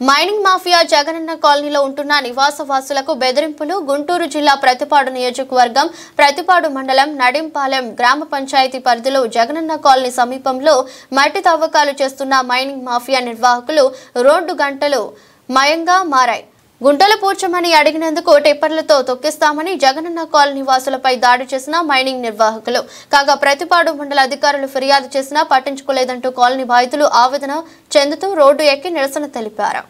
Mining mafia Jagananna కాలనీలో ఉంటున్న నివాసవాసులకు బెదిరింపులు. గుంటూరు జిల్లా ప్రతిపాడు నియోజకవర్గం ప్రతిపాడు మండలం నడింపాలెం గ్రామ పంచాయతీ పరిధిలో జగనన్న కాలనీ సమీపంలో మట్టి తవ్వకాలు చేస్తున్న మైనింగ్ మాఫియా నిర్వాహకులు రోడ్డు గంటలు మయంగా మారాయి. గుంటలు పూడ్చమని అడిగినందుకు టిప్పర్లతో తొక్కిస్తామని జగనన్న కాలనీ వాసులపై దాడి చేసిన మైనింగ్ నిర్వాహకులు. కాగా ప్రతిపాడు మండల అధికారులు ఫిర్యాదు చేసినా పట్టించుకోలేదంటూ కాలనీ బాధితులు ఆవేదన చెందుతూ రోడ్డు ఎక్కి నిరసన తెలిపారు.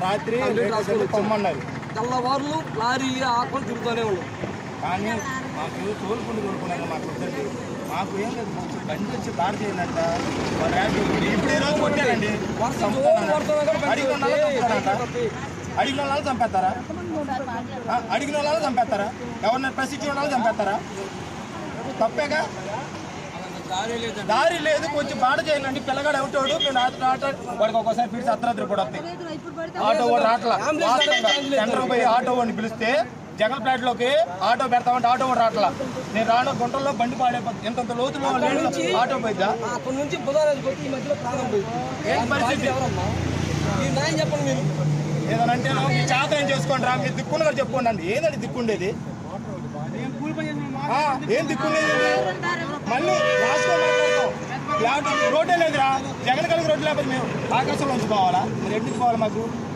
రాత్రి పొమ్మన్నారు తెల్లవారులు లారీ ఆకులు తిరుగుతూనే ఉన్నాం. కానీ మాకు తోలుకుంటూ కొనుక్కున్నాక మాకు వద్దండి. మాకు ఏం లేదు, బండి వచ్చి బార్ చేయాలంట. ఇప్పుడు ఈ రోజు కొట్టారండి. అడిగిన వాళ్ళు చంపేస్తారా? అడిగిన వాళ్ళు చంపేస్తారా? ఎవరిని ప్రశ్నించిన వాళ్ళు చంపేస్తారా? తప్పేగా. దారి లేదు, కొంచెం బాట చేయాలండి. పిల్లగాడు అవుతాడు, నేను వాడికి ఒక్కోసారి పిలిచి అర్ధరాత్రి కూడా వస్తాయి. ఆటో వాడు రాట్లా, సెంటర్ పోయి ఆటో వాడిని పిలిస్తే జగన్పేటలోకి ఆటో పెడతామంటే ఆటో వాడు రాట్లా. నేను రాను, గుంటల్లో బండి పాడైపోతుంది. ఎంత లోతులో ఆటో పోయిద్దా? అక్కడి నుంచి బుధారాజు మధ్యలో ప్రాణం పోయింది. ఏంటి పరిస్థితి? చెప్పండి మీరు ఏదనంటే మీ చేత ఏం చేసుకోండి రా, మీరు దిక్కున్న కూడా చెప్పుకోండి అండి. ఏదండి దిక్కుండేది? ఏం దిక్కుండేది? మళ్ళీ లాస్ట్ మాట్లాడతాం. రోడ్డే లేదురా, జగన్ కలిగి రోడ్డు లేకపోతే మేము ఆకాశంలో నుంచి పోవాలా? మీరు ఎన్నికి పోవాలి?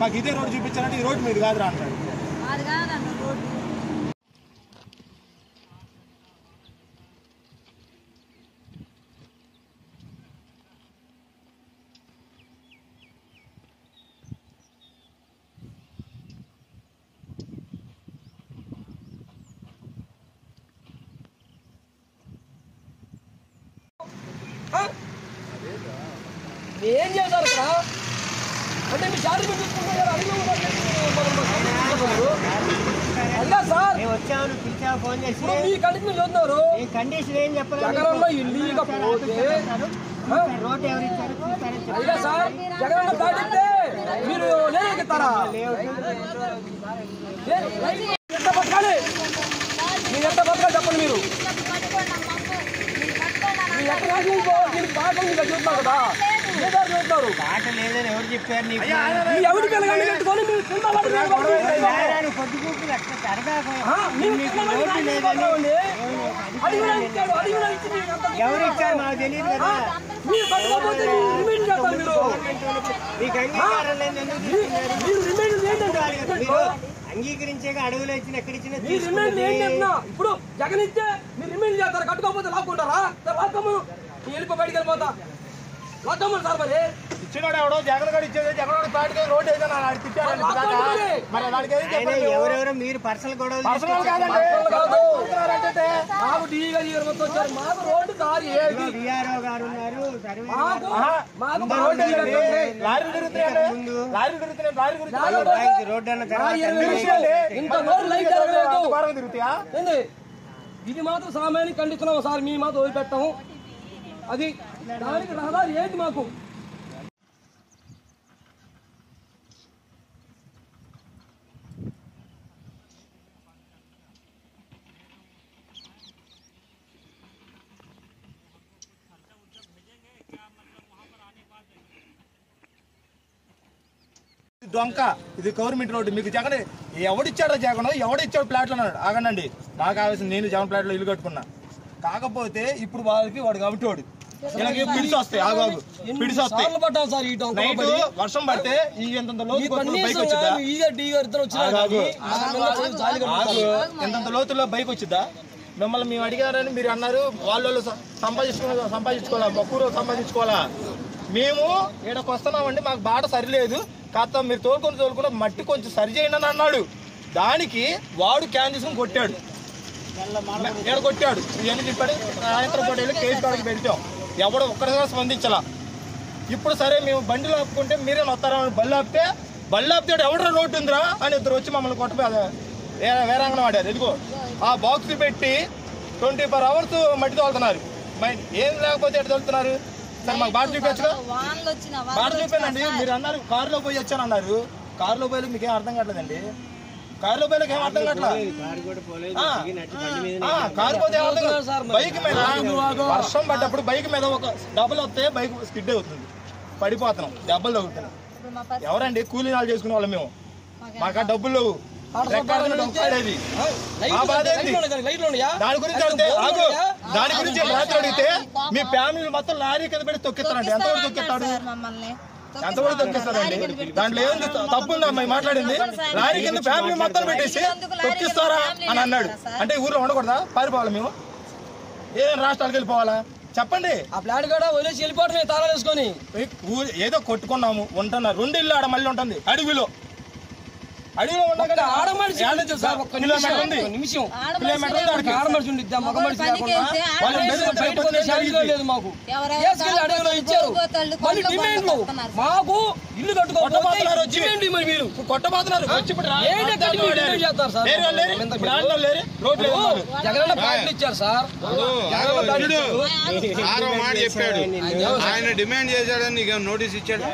మాకు ఇదే రోడ్డు చూపించాలంటే ఈ రోడ్డు మీద కాదురా అంటాడు. ఏం చేశారు ఇక్కడ అంటే మీ శారీ చూసుకుంటున్నారు. అలా సార్ మీ కండిషన్ మీరు చూస్తున్నారు. జగనన్న ఇల్లీగా పోతే అయ్యా సార్, జగనన్న దాటితే మీరు లేకెత్తారా? ఎంత బతకాలి? మీరు ఎంత బతకాలి చెప్పండి. మీరు చూస్తున్నారు కదా, పాట లేదని ఎవరు చెప్పారు? ఎవరికి పెట్టుకొని ఎవరు ఇచ్చారు మాకు తెలియదు కదా. అంగీకరించే అడవులు ఇచ్చిన ఎక్కడిచ్చిన ఇప్పుడు జగన్ ఇస్తే మీరు రిమైండ్ చేస్తారు. కట్టుకోకపోతే లాక్కుంటారా? లాక్కము వెళ్ళిపో, బయటికి వెళ్ళిపోతా. లాక్కమ్మని సార్ మరి ఇచ్చినాడు ఎవడో జగన్ గడు ఇచ్చేది. జగన్ పాటికి రోడ్డు ఏదైనా మరి దానికి ఎవరెవరో మీరు పర్సనల్ గొడవలు మాకు రోడ్డు దారి విఆర్ఓ గారు ఉన్నారు. రోడ్డు అన్న ఇది మాత్రం సామాన్యం ఖండిస్తున్నాము సార్. మీ మాత్రం వదిలిపెట్టాము. అది దానికి రహదారి ఏంటి మాకు? డొంక, ఇది గవర్నమెంట్ రోడ్డు. మీకు జగన్ ఎవడిచ్చాడో జగన్, ఎవడిచ్చాడు ప్లాట్లు అన్నాడు. ఆగండి, నాకు కావాల్సింది నేను జగన్ ప్లాట్లో ఇల్లు కట్టుకున్నా. కాకపోతే ఇప్పుడు వాడు కాబట్టి ఇలాగే పిడిసి వస్తాయి. ఆగాగు పిడిసి వస్తాయి. నైట్ వర్షం పడితే ఈ ఎంత లోతుల్లో బైక్ వచ్చిద్దా? మిమ్మల్ని మేము అడిగారని మీరు అన్నారు. వాళ్ళు సంపాదించుకోవాలా, బొక్కూరు సంపాదించుకోవాలా. మేము ఈడకు వస్తున్నామండి, మాకు బాట సరిలేదు, కాస్త మీరు తోలుకొని మట్టి కొంచెం సరి చేయండి అని అన్నాడు. దానికి వాడు క్యాన్ తీసుకుని కొట్టాడు, ఈడ కొట్టాడు. ఇవన్నీ చెప్పాడు. సాయంత్రం పూట వెళ్ళి కేసు కాడికి పెడతాం. ఎవడో ఒక్కడిగా స్పందించాల. ఇప్పుడు సరే మేము బండిలో ఆపుకుంటే మీరే వస్తారా? బళ్ళు ఆపితే ఎవడో రోడ్డు ఉందిరా అని ఇద్దరు వచ్చి మమ్మల్ని కొట్టపోయారు. వేరంగన వాడారు. ఎదుగో ఆ బాక్స్ పెట్టి 24 hours మట్టి తోలుతున్నారు. ఏం లేకపోతే ఎట్లా తోలుతున్నారు? సరే మాకు బాట చూపించగా బాట చూపానండి. మీరు అన్నారు కారులో పోయి వచ్చాను అన్నారు. కారులో పోయి మీకేం అర్థం కావట్లేదండి. కారులో పోయికి ఏం అర్థం కావట్లేదు. కారు పోతే ఏమర్థం కాదు. బైక్ మీద వర్షం పడ్డప్పుడు బైక్ మీద ఒక డబ్బులు వస్తే బైక్ స్కిడ్ అవుతుంది, పడిపోతున్నాం, దెబ్బలు తగ్గుతున్నాం. ఎవరండి కూలీ నాలు చేసుకునే వాళ్ళు మేము? మాకు డబ్బులు లేవు. దాని గురించి రాత్రి అడిగితే మీ ఫ్యామిలీ మొత్తం లారీ కింద పెట్టి తొక్కిస్తారండి. ఎంతవరకు తొక్కిస్తాడు? ఎంతవరకు తొక్కిస్తారండి? దాంట్లో ఏముంది? తప్పుందా అమ్మాయి మాట్లాడింది? లారీ కింద ఫ్యామిలీ మొత్తం పెట్టేసి తొక్కిస్తారా అని అన్నాడు. అంటే ఊర్లో ఉండకూడదా? పారిపోవాలి మేము? ఏదైనా రాష్ట్రాలకు వెళ్ళిపోవాలా? చెప్పండి. ఆ ప్లాట్ కూడా వదిలేసి వెళ్ళిపోవటమే తాళాలు వేసుకొని. ఏదో కొట్టుకున్నాము, ఉంటున్నారు. 2 ఇళ్ళు ఆడ మళ్ళీ ఉంటుంది అడవిలో. అడవిలో ఉండగా ఆడమనిషి నిమిషం ఆడమనిషి ఉండిద్దా? మగ మనిషి లేదు మాకు. అడవిలో ఇచ్చారు. మళ్ళీ డిమాండ్లు మాకు ఇల్లు కట్టుకోవాలి. కొట్టబోతున్నారు. జగన్ ప్లాట్లు ఇచ్చారు సార్. మాట చెప్పాడు, ఆయన డిమాండ్ చేశాడని నీకు నోటీస్ ఇచ్చాడు.